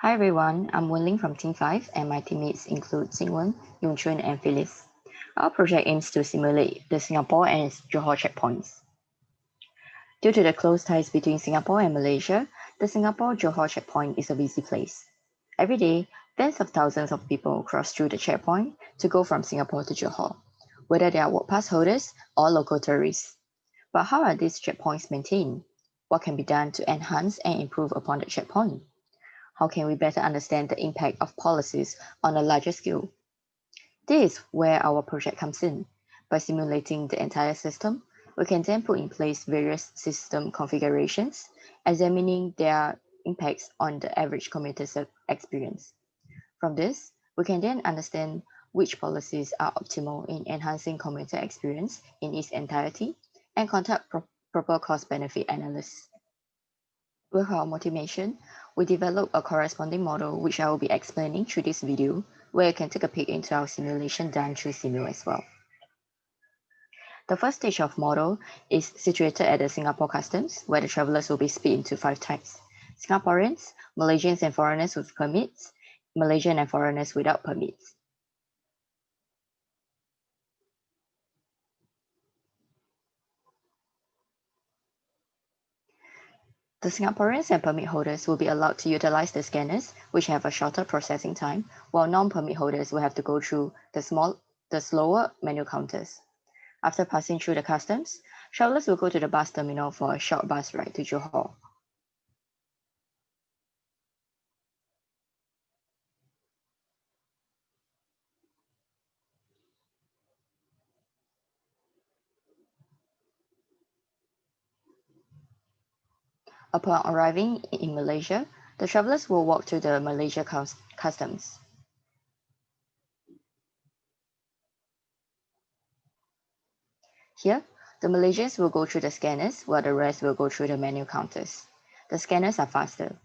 Hi everyone, I'm Wenling from Team 5 and my teammates include Xingwen, Yongchun and Phyllis. Our project aims to simulate the Singapore and Johor checkpoints. Due to the close ties between Singapore and Malaysia, the Singapore-Johor checkpoint is a busy place. Every day, tens of thousands of people cross through the checkpoint to go from Singapore to Johor, whether they are work pass holders or local tourists. But how are these checkpoints maintained? What can be done to enhance and improve upon the checkpoint? How can we better understand the impact of policies on a larger scale? This is where our project comes in. By simulating the entire system, we can then put in place various system configurations, examining their impacts on the average commuter's experience. From this, we can then understand which policies are optimal in enhancing commuter experience in its entirety and conduct proper cost-benefit analysis. With our motivation, we developed a corresponding model which I will be explaining through this video, where you can take a peek into our simulation done through Simul as well. The first stage of model is situated at the Singapore Customs, where the travelers will be split into 5 types: Singaporeans, Malaysians and foreigners with permits, Malaysian and foreigners without permits. The Singaporeans and permit holders will be allowed to utilize the scanners, which have a shorter processing time, while non-permit holders will have to go through the slower manual counters. After passing through the customs, travelers will go to the bus terminal for a short bus ride to Johor. Upon arriving in Malaysia, the travelers will walk to the Malaysia customs. Here, the Malaysians will go through the scanners, while the rest will go through the manual counters. The scanners are faster.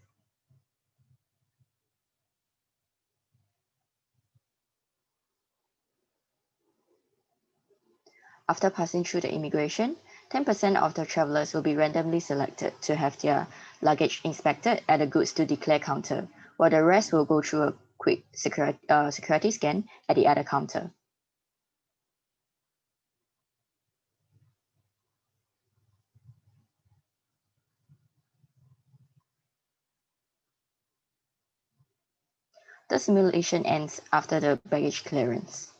After passing through the immigration, 10% of the travelers will be randomly selected to have their luggage inspected at the goods to declare counter, while the rest will go through a quick security scan at the other counter. The simulation ends after the baggage clearance.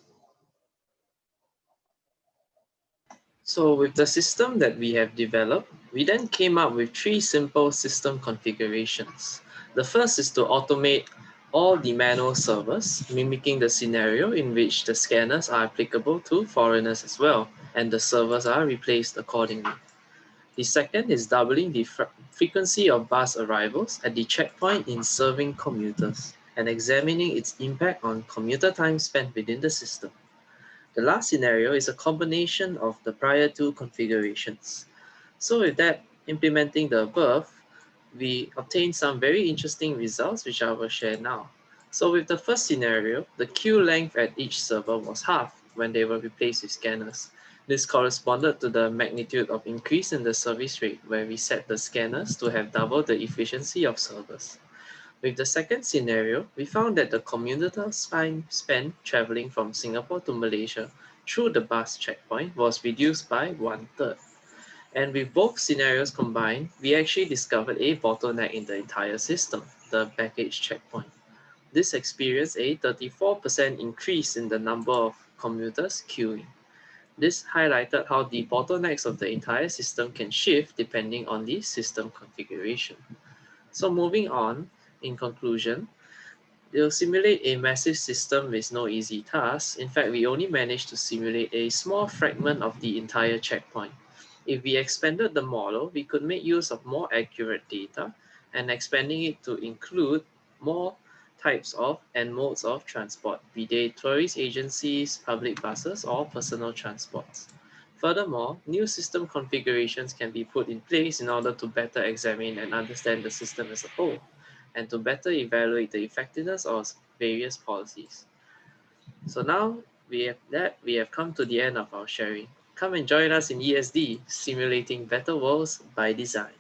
So with the system that we have developed, we then came up with 3 simple system configurations. The first is to automate all the manual servers, mimicking the scenario in which the scanners are applicable to foreigners as well, and the servers are replaced accordingly. The second is doubling the frequency of bus arrivals at the checkpoint in serving commuters and examining its impact on commuter time spent within the system. The last scenario is a combination of the prior two configurations. So with that, implementing the above, we obtained some very interesting results which I will share now. So with the first scenario, the queue length at each server was half when they were replaced with scanners. This corresponded to the magnitude of increase in the service rate where we set the scanners to have double the efficiency of servers. With the second scenario, we found that the commuter time spent traveling from Singapore to Malaysia through the bus checkpoint was reduced by 1/3. And with both scenarios combined, we actually discovered a bottleneck in the entire system, the baggage checkpoint. This experienced a 34% increase in the number of commuters queuing. This highlighted how the bottlenecks of the entire system can shift depending on the system configuration. So moving on, in conclusion, to simulate a massive system is no easy task. In fact, we only managed to simulate a small fragment of the entire checkpoint. If we expanded the model, we could make use of more accurate data and expanding it to include more types of and modes of transport, be they tourist agencies, public buses, or personal transports. Furthermore, new system configurations can be put in place in order to better examine and understand the system as a whole, and to better evaluate the effectiveness of various policies. So now we have come to the end of our sharing. Come and join us in ESD, simulating better worlds by design.